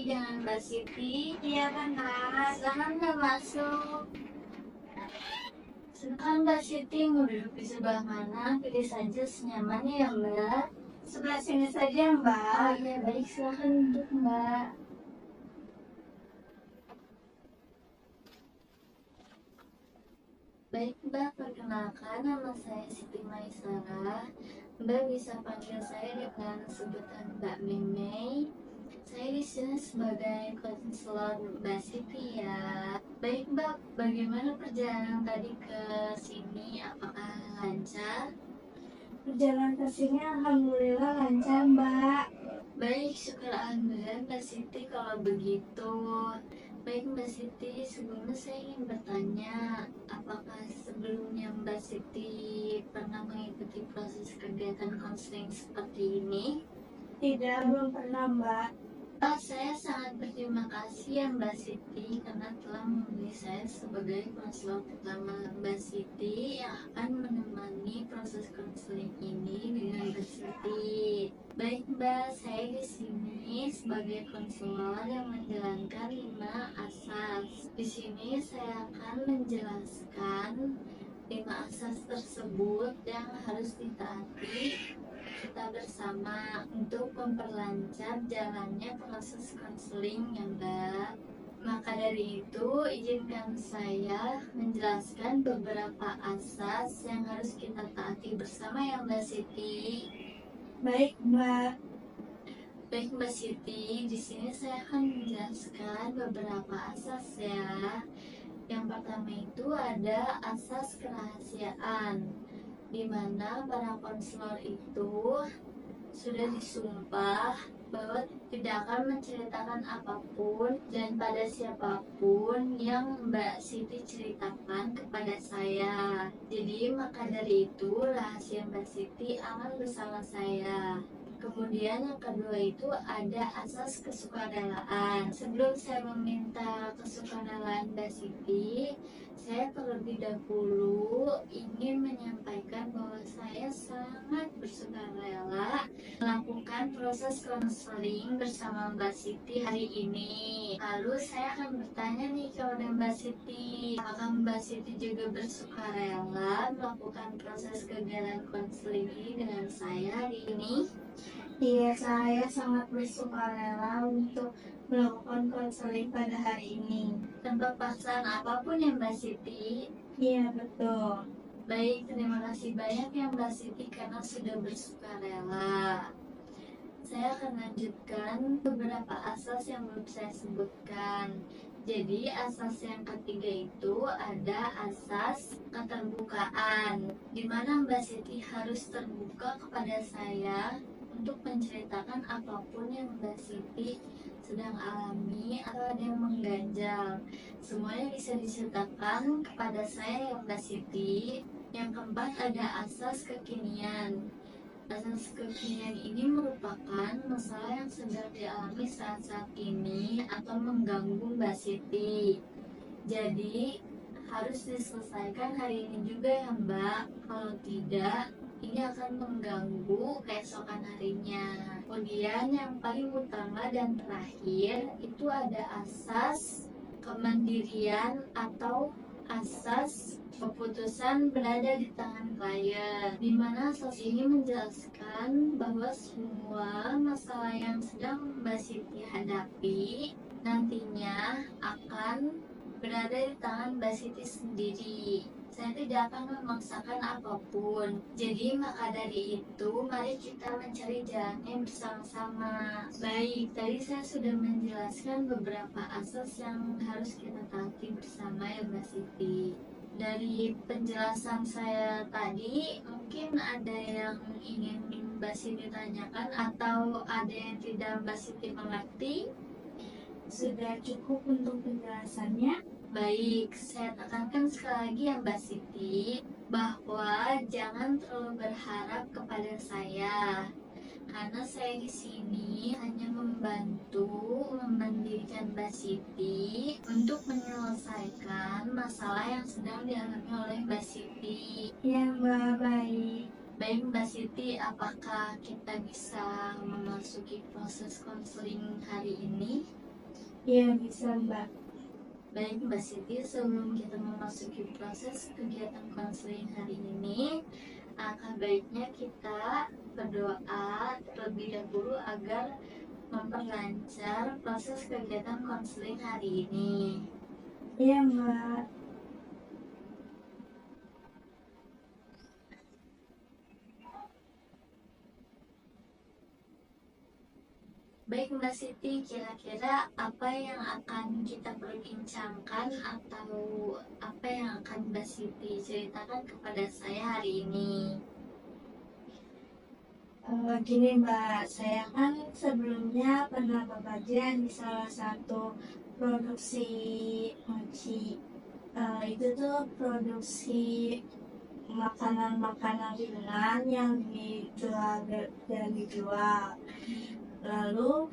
dengan Mbak Siti. Iya benar. Silahkan Mbak masuk. Silahkan Mbak Siti mau duduk di sebelah mana? Pilih saja senyamannya ya Mbak. Sebelah sini saja Oh Mbak. iya baik, silahkan duduk Mbak. Baik Mbak, perkenalkan nama saya Siti Maisara. Mbak bisa panggil saya dengan sebutan Mbak Meme. Saya di sini sebagai konselor Mbak Siti ya. Baik Mbak, bagaimana perjalanan tadi ke sini? Apakah lancar? Perjalanan ke sini alhamdulillah lancar Mbak. Baik, syukur alhamdulillah Mbak Siti kalau begitu. Baik Mbak Siti, sebelumnya saya ingin bertanya, apakah sebelumnya Mbak Siti pernah mengikuti proses kegiatan konseling seperti ini? Tidak, belum pernah Mbak. Saya sangat berterima kasih ya Mbak Siti karena telah memilih saya sebagai konselor pertama Mbak Siti yang akan menemani proses konseling ini dengan Mbak Siti. Baik Mbak, saya di sini sebagai konselor yang menjalankan 5 asas. Di sini saya akan menjelaskan 5 asas tersebut yang harus ditaati kita bersama untuk memperlancar jalannya proses konseling ya Mbak. Maka dari itu, izinkan saya menjelaskan beberapa asas yang harus kita taati bersama ya Mbak Siti. Baik Mbak. Baik Mbak Siti, di sini saya akan menjelaskan beberapa asas ya. Yang pertama itu ada asas kerahasiaan, di mana para konselor itu sudah disumpah bahwa tidak akan menceritakan apapun dan pada siapapun yang Mbak Siti ceritakan kepada saya. Jadi maka dari itu rahasia Mbak Siti aman bersama saya. Kemudian yang kedua itu ada asas kesukarelaan. Sebelum saya meminta kesukarelaan Mbak Siti, saya terlebih dahulu ingin menyampaikan bahwa saya sangat bersukarela melakukan proses konseling bersama Mbak Siti hari ini. Lalu saya akan bertanya nih kepada Mbak Siti, apakah Mbak Siti juga bersukarela melakukan proses kegiatan konseling ini dengan saya hari ini? Iya, saya sangat bersukarela untuk melakukan konseling pada hari ini. Tanpa paksaan apapun ya Mbak Siti. Iya betul. Baik, terima kasih banyak ya Mbak Siti karena sudah bersukarela. Saya akan lanjutkan beberapa asas yang belum saya sebutkan. Jadi asas yang ketiga itu ada asas keterbukaan, di mana Mbak Siti harus terbuka kepada saya untuk menceritakan apapun yang Mbak Siti sedang alami atau ada yang mengganjal. Semuanya bisa diceritakan kepada saya ya Mbak Siti. Yang keempat ada asas kekinian. Asas kekinian ini merupakan masalah yang sedang dialami saat-saat ini atau mengganggu Mbak Siti. Jadi harus diselesaikan hari ini juga ya Mbak. Kalau tidak, ini akan mengganggu keesokan harinya. Kemudian yang paling utama dan terakhir itu ada asas kemandirian atau asas keputusan berada di tangan klien, di mana asas ini menjelaskan bahwa semua masalah yang sedang Mbak Siti hadapi nantinya akan berada di tangan Mbak Siti sendiri. Saya tidak akan memaksakan apapun. Jadi maka dari itu, mari kita mencari jalannya bersama-sama. Baik, tadi saya sudah menjelaskan beberapa asas yang harus kita taati bersama ya Mbak Siti. Dari penjelasan saya tadi, mungkin ada yang ingin Mbak Siti tanyakan atau ada yang tidak Mbak Siti mengerti? Sudah cukup untuk penjelasannya. Baik, saya tekankan sekali lagi ya Mbak Siti bahwa jangan terlalu berharap kepada saya, karena saya di sini hanya membantu memandirikan Mbak Siti untuk menyelesaikan masalah yang sedang dialami oleh Mbak Siti. Ya Mbak, baik. Baik Mbak Siti, apakah kita bisa memasuki proses konseling hari ini? Iya bisa Mbak. Baik Mbak Siti, sebelum kita memasuki proses kegiatan konseling hari ini, alangkah baiknya kita berdoa terlebih dahulu agar memperlancar proses kegiatan konseling hari ini. Iya Mbak. Baik Mbak Siti, kira-kira apa yang akan kita perbincangkan atau apa yang akan Mbak Siti ceritakan kepada saya hari ini? Gini Mbak, saya kan sebelumnya pernah bekerja di salah satu produksi mochi. Itu tuh produksi makanan-makanan ringan yang dijual dan dijual. Lalu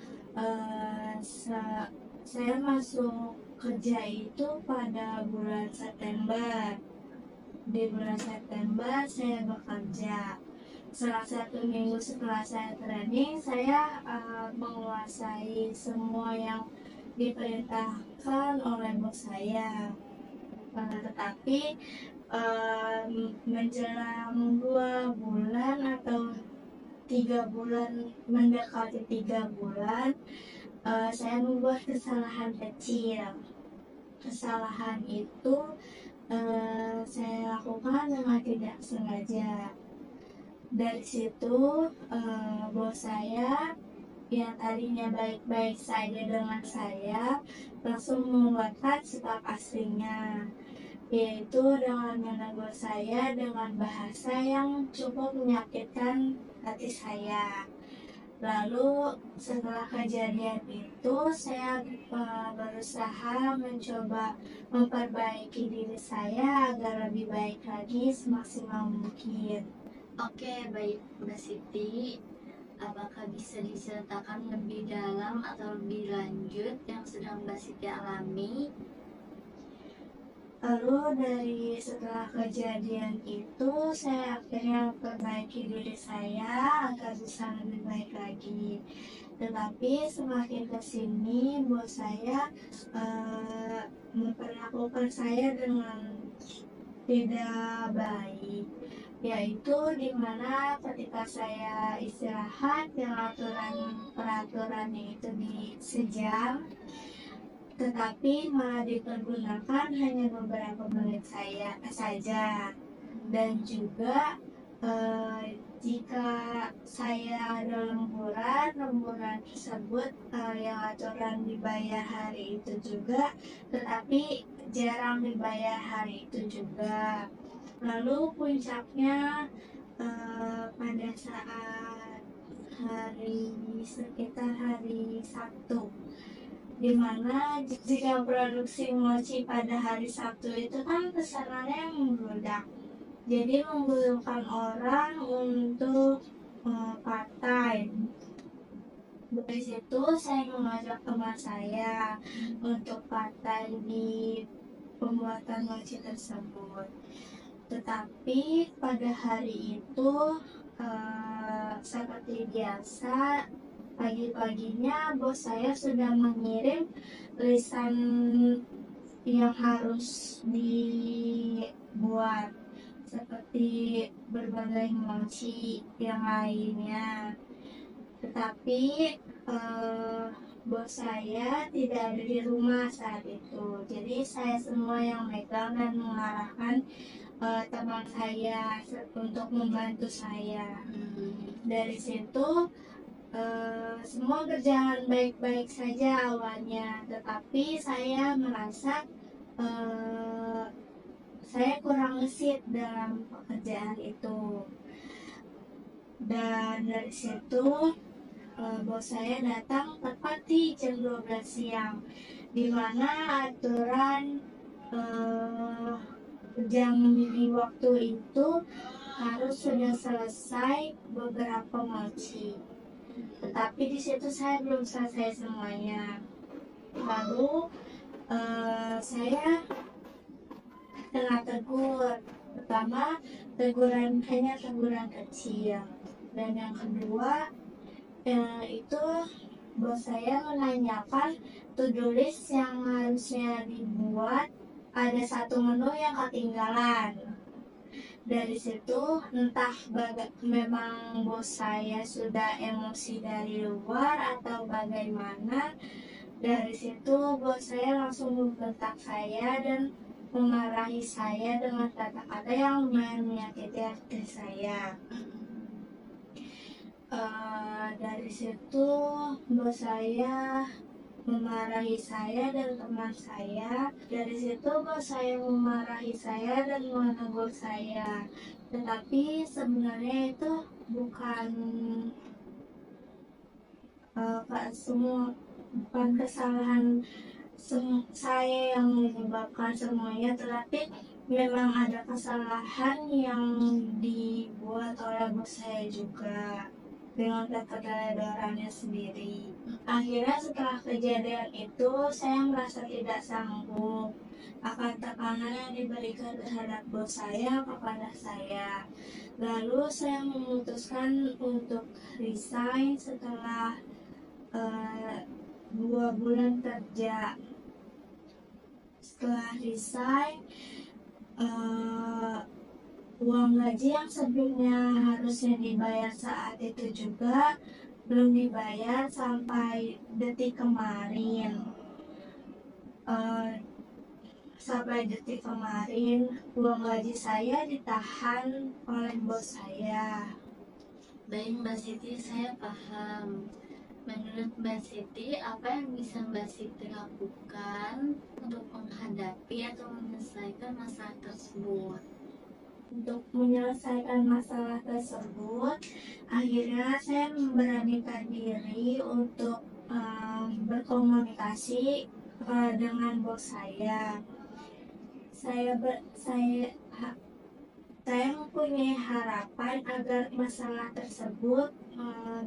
saya masuk kerja itu pada bulan September. Di bulan September saya bekerja. Salah satu minggu setelah saya training, saya menguasai semua yang diperintahkan oleh bos saya. Tetapi menjelang 2 bulan atau 3 bulan, mendekati 3 bulan, saya membuat kesalahan kecil. Kesalahan itu saya lakukan dengan tidak sengaja. Dari situ bos saya yang tadinya baik-baik saja dengan saya langsung mengeluarkan sikap aslinya, yaitu dengan menegur saya dengan bahasa yang cukup menyakitkan hati saya. Lalu setelah kejadian itu saya berusaha mencoba memperbaiki diri saya agar lebih baik lagi semaksimal mungkin. Oke, baik Mbak Siti. Apakah bisa diceritakan lebih dalam atau lebih lanjut yang sedang Mbak Siti alami? Lalu dari setelah kejadian itu saya akhirnya memperbaiki diri saya agar bisa lebih baik lagi. Tetapi semakin kesini bos saya memperlakukan saya dengan tidak baik, yaitu dimana ketika saya istirahat yang peraturannya itu di sejam, tetapi malah dipergunakan hanya beberapa menit saja. Dan juga jika saya ada lemburan tersebut yang aturan dibayar hari itu juga, tetapi jarang dibayar hari itu juga. Lalu puncaknya pada saat sekitar hari Sabtu, dimana jika produksi mochi pada hari Sabtu itu kan pesanannya membludak, jadi menggulungkan orang untuk part-time. Dari situ saya mengajak teman saya untuk part-time di pembuatan mochi tersebut. Tetapi pada hari itu seperti biasa, pagi-paginya bos saya sudah mengirim lisan yang harus dibuat seperti berbagai mochi yang lainnya. Tetapi bos saya tidak ada di rumah saat itu, jadi saya semua yang megang dan mengarahkan teman saya untuk membantu saya. Dari situ semua berjalan baik-baik saja awalnya, tetapi saya merasa saya kurang gesit dalam pekerjaan itu. Dan dari situ bos saya datang tepat di jam 12 siang, di mana aturan jam di waktu itu harus sudah selesai beberapa mochi. Tetapi di situ saya belum selesai semuanya. Lalu saya kena tegur. Pertama, hanya teguran kecil, dan yang kedua itu bos saya menanyakan to-do list yang harusnya dibuat, ada satu menu yang ketinggalan. Dari situ entah memang bos saya sudah emosi dari luar atau bagaimana. Dari situ bos saya langsung membentak saya dan memarahi saya dengan kata-kata yang lumayan menyakiti hati saya. Dari situ bos saya memarahi saya dan teman saya. Dari situ bos saya memarahi saya dan menegur saya. Tetapi sebenarnya itu bukan bukan kesalahan saya yang menyebabkan semuanya, tetapi memang ada kesalahan yang dibuat oleh bos saya juga dengan keteledorannya sendiri. Akhirnya setelah kejadian itu saya merasa tidak sanggup akan tekanan yang diberikan terhadap bos saya kepada saya. Lalu saya memutuskan untuk resign setelah 2 bulan kerja. Setelah resign, uang gaji yang sebelumnya harusnya dibayar saat itu juga belum dibayar sampai detik kemarin. Uang gaji saya ditahan oleh bos saya. Baik Mbak Siti, saya paham. Menurut Mbak Siti, apa yang bisa Mbak Siti lakukan untuk menghadapi atau menyelesaikan masalah tersebut? Untuk menyelesaikan masalah tersebut, akhirnya saya memberanikan diri untuk berkomunikasi dengan bos saya. Saya mempunyai harapan agar masalah tersebut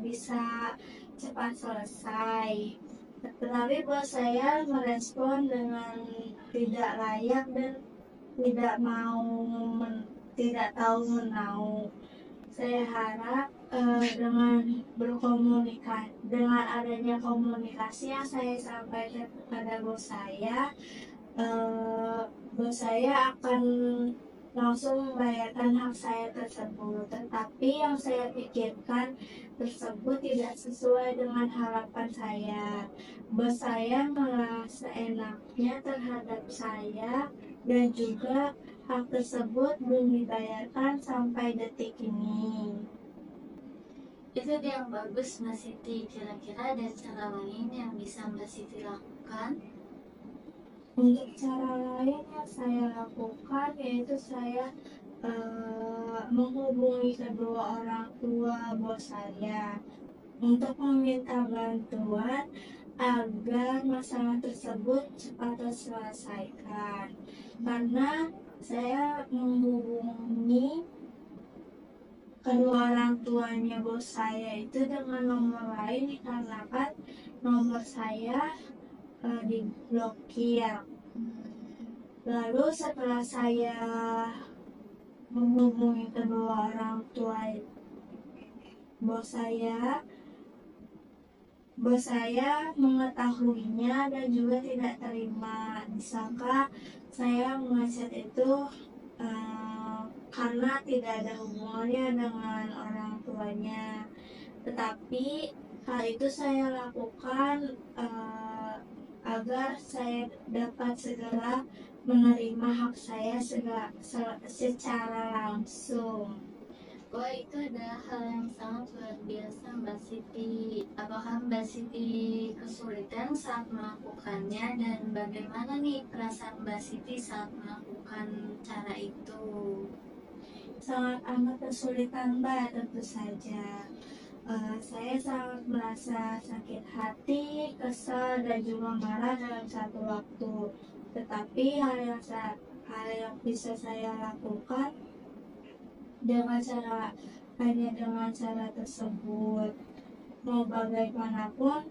bisa cepat selesai. Tetapi bos saya merespon dengan tidak layak dan tidak tahu menau. Saya harap dengan adanya komunikasi yang saya sampaikan kepada bos saya akan langsung membayarkan hak saya tersebut. Tetapi yang saya pikirkan tersebut tidak sesuai dengan harapan saya. Bos saya merasa enaknya terhadap saya dan juga hak tersebut belum dibayarkan sampai detik ini. Itu yang bagus Mbak Siti. Kira-kira ada cara lain yang bisa Mbak Siti lakukan? Untuk cara lain yang saya lakukan yaitu saya menghubungi kedua orang tua bos saya untuk meminta bantuan agar masalah tersebut cepat terselesaikan. Karena saya menghubungi kedua orang tuanya bos saya itu dengan nomor lain dikarenakan nomor saya diblokir. Lalu setelah saya menghubungi kedua orang tua bos saya mengetahuinya dan juga tidak terima, disangka saya mengechat itu karena tidak ada hubungannya dengan orang tuanya. Tetapi hal itu saya lakukan agar saya dapat segera menerima hak saya secara langsung. Wah, itu adalah hal yang sangat luar biasa Mbak Siti. Apakah Mbak Siti kesulitan saat melakukannya, dan bagaimana nih perasaan Mbak Siti saat melakukan cara itu? Sangat amat kesulitan Mbak, tentu saja. Saya sangat merasa sakit hati, kesal, dan juga marah dalam satu waktu. Tetapi hal yang bisa saya lakukan hanya dengan cara tersebut. Mau bagaimanapun,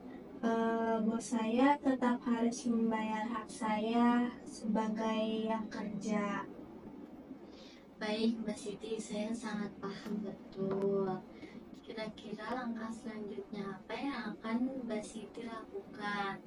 bos saya tetap harus membayar hak saya sebagai yang kerja. Baik Mbak Siti, saya sangat paham betul. Kira-kira langkah selanjutnya apa yang akan Mbak Siti lakukan?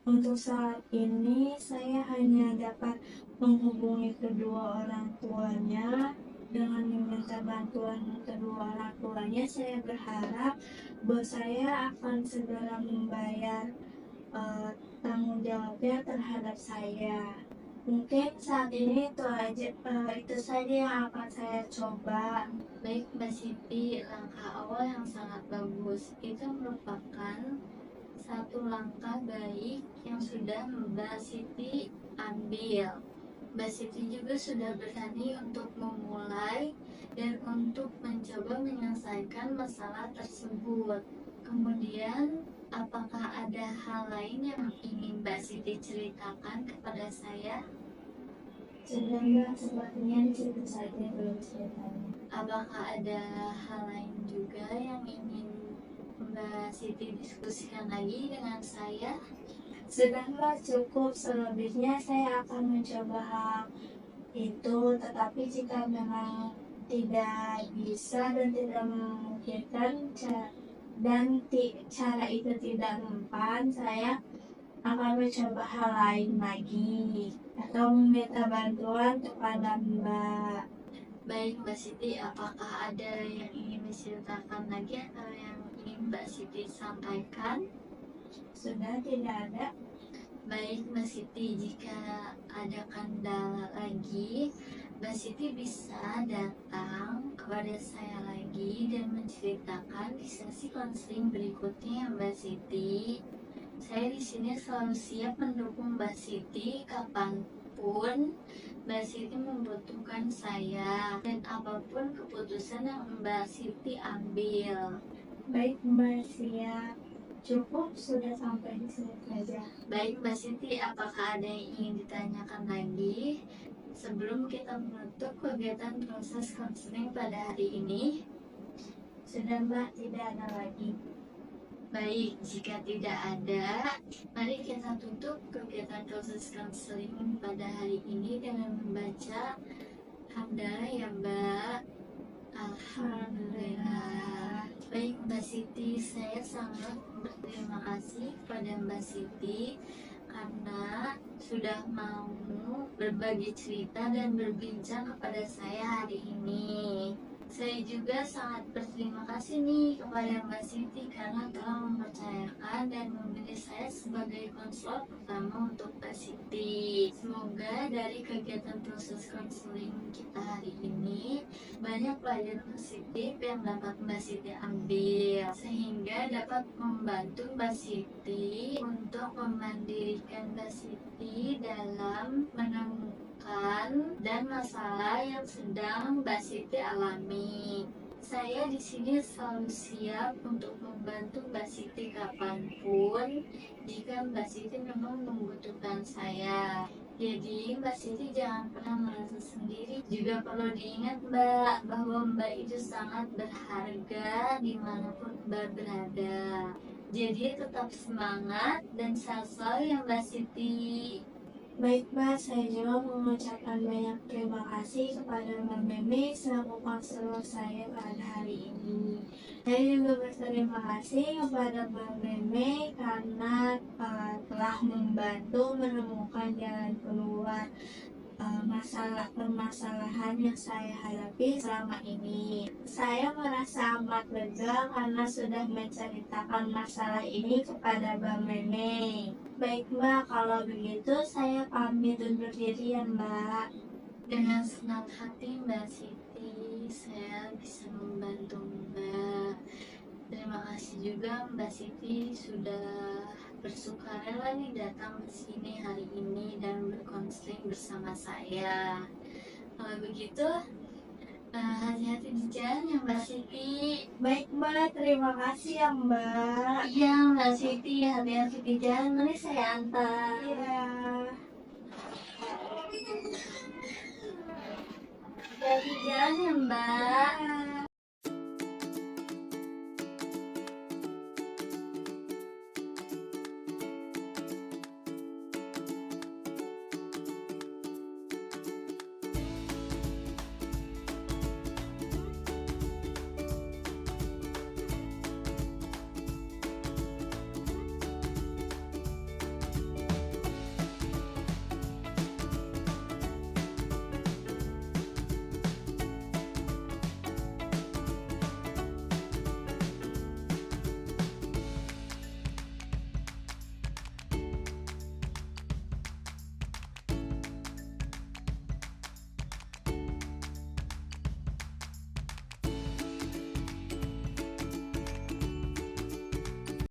Untuk saat ini, saya hanya dapat menghubungi kedua orang tuanya. Dengan meminta bantuan kedua orang tuanya, saya berharap bos saya akan segera membayar tanggung jawabnya terhadap saya. Mungkin saat ini itu saja yang akan saya coba. Baik Mbak Siti, langkah awal yang sangat bagus. Itu merupakan satu langkah baik yang sudah Mbak Siti ambil. Mbak Siti juga sudah berani untuk memulai dan untuk mencoba menyelesaikan masalah tersebut. Kemudian, apakah ada hal lain yang ingin Mbak Siti ceritakan kepada saya? Sebenarnya sepertinya di situ saja dulu ceritanya. Apakah ada hal lain juga yang ingin Mbak Siti diskusikan lagi dengan saya? Sudahlah cukup, selebihnya saya akan mencoba hal itu, tetapi jika memang tidak bisa dan tidak memungkinkan cara itu tidak mempan, saya akan mencoba hal lain lagi atau meminta bantuan kepada Mbak. Baik Mbak Siti, apakah ada yang ingin diceritakan lagi atau yang ingin Mbak Siti sampaikan? Sudah tidak ada. Baik Mbak Siti, jika ada kendala lagi, Mbak Siti bisa datang kepada saya lagi dan menceritakan di sesi konseling berikutnya ya Mbak Siti. Saya di sini selalu siap mendukung Mbak Siti kapanpun Mbak Siti membutuhkan saya dan apapun keputusan yang Mbak Siti ambil. Baik Mbak, siap. Cukup, sudah sampai di sini saja. Baik Mbak Siti, apakah ada yang ingin ditanyakan lagi sebelum kita menutup kegiatan proses konseling pada hari ini? Sudah Mbak, tidak ada lagi. Baik, jika tidak ada, mari kita tutup kegiatan proses konseling pada hari ini dengan membaca hamdalah ya Mbak. Alhamdulillah. Baik Mbak Siti, saya sangat berterima kasih kepada Mbak Siti karena sudah mau berbagi cerita dan berbincang kepada saya hari ini. Saya juga sangat berterima kasih nih kepada Mbak Siti karena telah mempercayakan dan memilih saya sebagai konselor pertama untuk Mbak Siti. Semoga dari kegiatan proses konseling kita hari ini banyak pelajaran positif yang dapat Mbak Siti ambil sehingga dapat membantu Mbak Siti untuk memandirikan Mbak Siti dalam menemukan dan masalah yang sedang Mbak Siti alami. Saya di sini selalu siap untuk membantu Mbak Siti kapanpun jika Mbak Siti memang membutuhkan saya. Jadi Mbak Siti jangan pernah merasa sendiri. Juga perlu diingat Mbak bahwa Mbak itu sangat berharga dimanapun Mbak berada. Jadi tetap semangat dan sehat selalu ya Mbak Siti. Baik Mbak, saya juga mengucapkan banyak terima kasih kepada Mbak Meme selaku konselor saya pada hari ini. Saya juga berterima kasih kepada Mbak Meme karena telah membantu menemukan jalan keluar masalah permasalahan yang saya hadapi selama ini. Saya merasa amat lega karena sudah menceritakan masalah ini kepada Mbak Meme. Baik Mbak, kalau begitu saya pamit undur diri ya Mbak. Dengan senang hati Mbak Siti, saya bisa membantu Mbak. Terima kasih juga Mbak Siti sudah bersukarela nih datang ke sini hari ini dan berkonseling bersama saya. Kalau begitu, hati-hati di jalan ya Mbak Siti. Baik Mbak, terima kasih ya Mbak. Iya Mbak Siti, hati-hati di jalan. Mari saya antar. Iya. Hati-hati di jalan ya Mbak. Iya.